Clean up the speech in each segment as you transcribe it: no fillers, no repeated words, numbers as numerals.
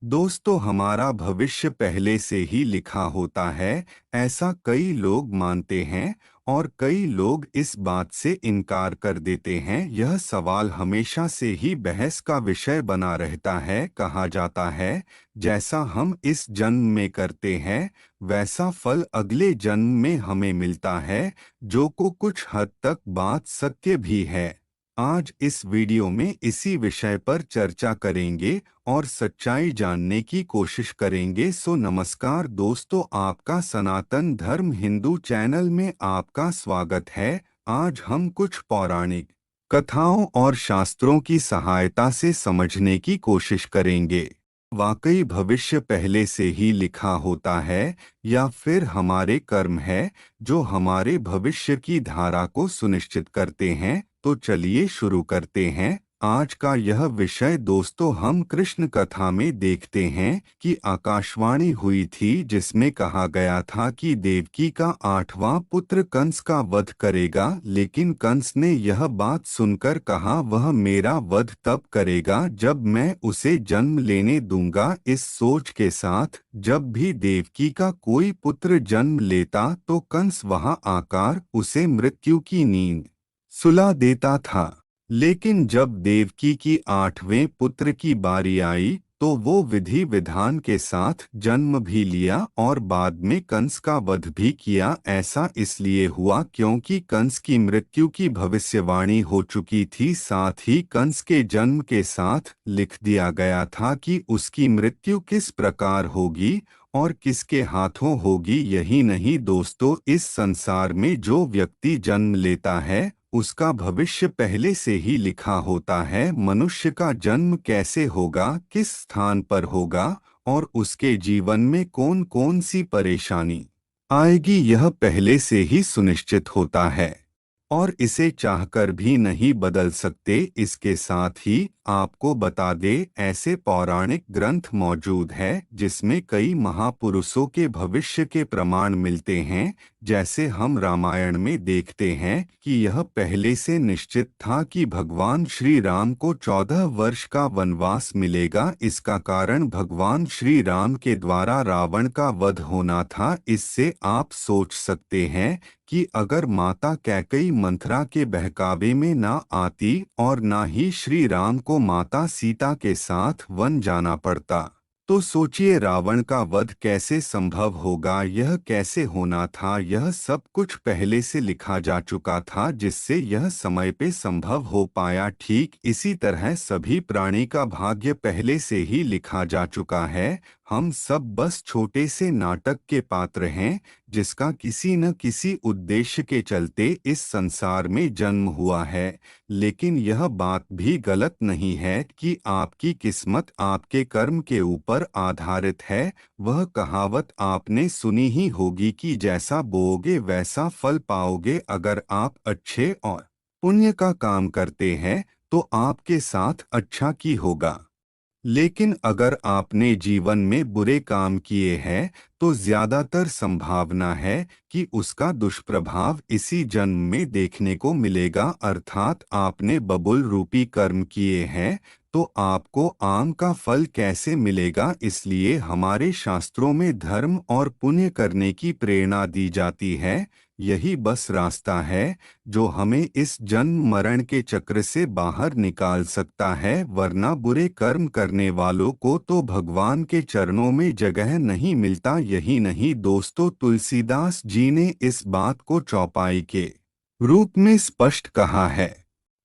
दोस्तों, हमारा भविष्य पहले से ही लिखा होता है, ऐसा कई लोग मानते हैं और कई लोग इस बात से इनकार कर देते हैं। यह सवाल हमेशा से ही बहस का विषय बना रहता है। कहा जाता है, जैसा हम इस जन्म में करते हैं वैसा फल अगले जन्म में हमें मिलता है, जो को कुछ हद तक बात सत्य भी है। आज इस वीडियो में इसी विषय पर चर्चा करेंगे और सच्चाई जानने की कोशिश करेंगे। सो नमस्कार दोस्तों, आपका सनातन धर्म हिंदू चैनल में आपका स्वागत है। आज हम कुछ पौराणिक कथाओं और शास्त्रों की सहायता से समझने की कोशिश करेंगे। वाकई भविष्य पहले से ही लिखा होता है या फिर हमारे कर्म है जो हमारे भविष्य की धारा को सुनिश्चित करते हैं? तो चलिए शुरू करते हैं आज का यह विषय। दोस्तों, हम कृष्ण कथा में देखते हैं कि आकाशवाणी हुई थी जिसमें कहा गया था कि देवकी का 8वां पुत्र कंस का वध करेगा, लेकिन कंस ने यह बात सुनकर कहा वह मेरा वध तब करेगा जब मैं उसे जन्म लेने दूंगा। इस सोच के साथ जब भी देवकी का कोई पुत्र जन्म लेता तो कंस वहां आकर उसे मृत्यु की नींद सुला देता था। लेकिन जब देवकी की 8वें पुत्र की बारी आई तो वो विधि विधान के साथ जन्म भी लिया और बाद में कंस का वध भी किया। ऐसा इसलिए हुआ क्योंकि कंस की मृत्यु की भविष्यवाणी हो चुकी थी, साथ ही कंस के जन्म के साथ लिख दिया गया था कि उसकी मृत्यु किस प्रकार होगी और किसके हाथों होगी। यही नहीं दोस्तों, इस संसार में जो व्यक्ति जन्म लेता है उसका भविष्य पहले से ही लिखा होता है। मनुष्य का जन्म कैसे होगा, किस स्थान पर होगा और उसके जीवन में कौन कौन सी परेशानी आएगी, यह पहले से ही सुनिश्चित होता है और इसे चाहकर भी नहीं बदल सकते। इसके साथ ही आपको बता दे, ऐसे पौराणिक ग्रंथ मौजूद है जिसमें कई महापुरुषों के भविष्य के प्रमाण मिलते हैं। जैसे हम रामायण में देखते हैं कि यह पहले से निश्चित था कि भगवान श्री राम को 14 वर्ष का वनवास मिलेगा। इसका कारण भगवान श्री राम के द्वारा रावण का वध होना था। इससे आप सोच सकते हैं कि अगर माता कैकेयी मंथरा के बहकावे में ना आती और ना ही श्री राम को माता सीता के साथ वन जाना पड़ता, तो सोचिए रावण का वध कैसे संभव होगा, यह कैसे होना था। यह सब कुछ पहले से लिखा जा चुका था जिससे यह समय पे संभव हो पाया। ठीक इसी तरह सभी प्राणी का भाग्य पहले से ही लिखा जा चुका है। हम सब बस छोटे से नाटक के पात्र हैं जिसका किसी न किसी उद्देश्य के चलते इस संसार में जन्म हुआ है। लेकिन यह बात भी गलत नहीं है कि आपकी किस्मत आपके कर्म के ऊपर आधारित है। वह कहावत आपने सुनी ही होगी कि जैसा बोओगे वैसा फल पाओगे। अगर आप अच्छे और पुण्य का काम करते हैं तो आपके साथ अच्छा की होगा, लेकिन अगर आपने जीवन में बुरे काम किए हैं तो ज्यादातर संभावना है कि उसका दुष्प्रभाव इसी जन्म में देखने को मिलेगा। अर्थात आपने बबुल रूपी कर्म किए हैं तो आपको आम का फल कैसे मिलेगा। इसलिए हमारे शास्त्रों में धर्म और पुण्य करने की प्रेरणा दी जाती है। यही बस रास्ता है जो हमें इस जन्म मरण के चक्र से बाहर निकाल सकता है, वरना बुरे कर्म करने वालों को तो भगवान के चरणों में जगह नहीं मिलता। यही नहीं दोस्तों, तुलसीदास जी ने इस बात को चौपाई के रूप में स्पष्ट कहा है,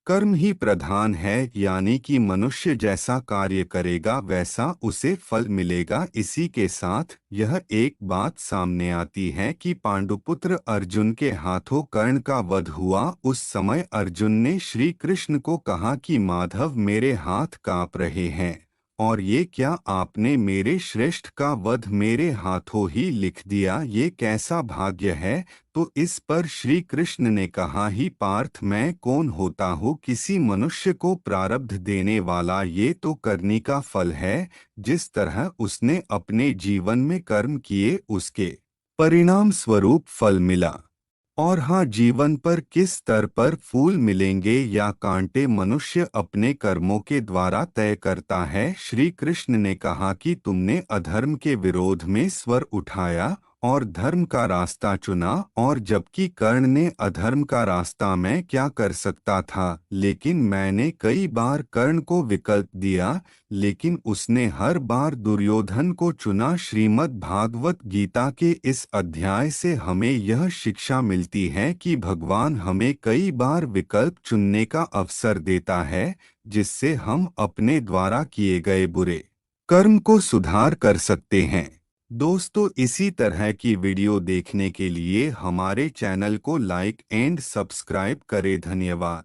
कर्म ही प्रधान है, यानी कि मनुष्य जैसा कार्य करेगा वैसा उसे फल मिलेगा। इसी के साथ यह एक बात सामने आती है कि पांडुपुत्र अर्जुन के हाथों कर्ण का वध हुआ। उस समय अर्जुन ने श्री कृष्ण को कहा कि माधव मेरे हाथ कांप रहे हैं और ये क्या, आपने मेरे श्रेष्ठ का वध मेरे हाथों ही लिख दिया, ये कैसा भाग्य है। तो इस पर श्री कृष्ण ने कहा, ही पार्थ मैं कौन होता हूँ किसी मनुष्य को प्रारब्ध देने वाला, ये तो करनी का फल है। जिस तरह उसने अपने जीवन में कर्म किए उसके परिणाम स्वरूप फल मिला और हाँ, जीवन पर किस स्तर पर फूल मिलेंगे या कांटे मनुष्य अपने कर्मों के द्वारा तय करता है। श्री कृष्ण ने कहा कि तुमने अधर्म के विरोध में स्वर उठाया और धर्म का रास्ता चुना, और जबकि कर्ण ने अधर्म का रास्ता मैं क्या कर सकता था, लेकिन मैंने कई बार कर्ण को विकल्प दिया, लेकिन उसने हर बार दुर्योधन को चुना। श्रीमद् भागवत गीता के इस अध्याय से हमें यह शिक्षा मिलती है कि भगवान हमें कई बार विकल्प चुनने का अवसर देता है, जिससे हम अपने द्वारा किए गए बुरे कर्म को सुधार कर सकते हैं। दोस्तों, इसी तरह की वीडियो देखने के लिए हमारे चैनल को लाइक एंड सब्सक्राइब करें। धन्यवाद।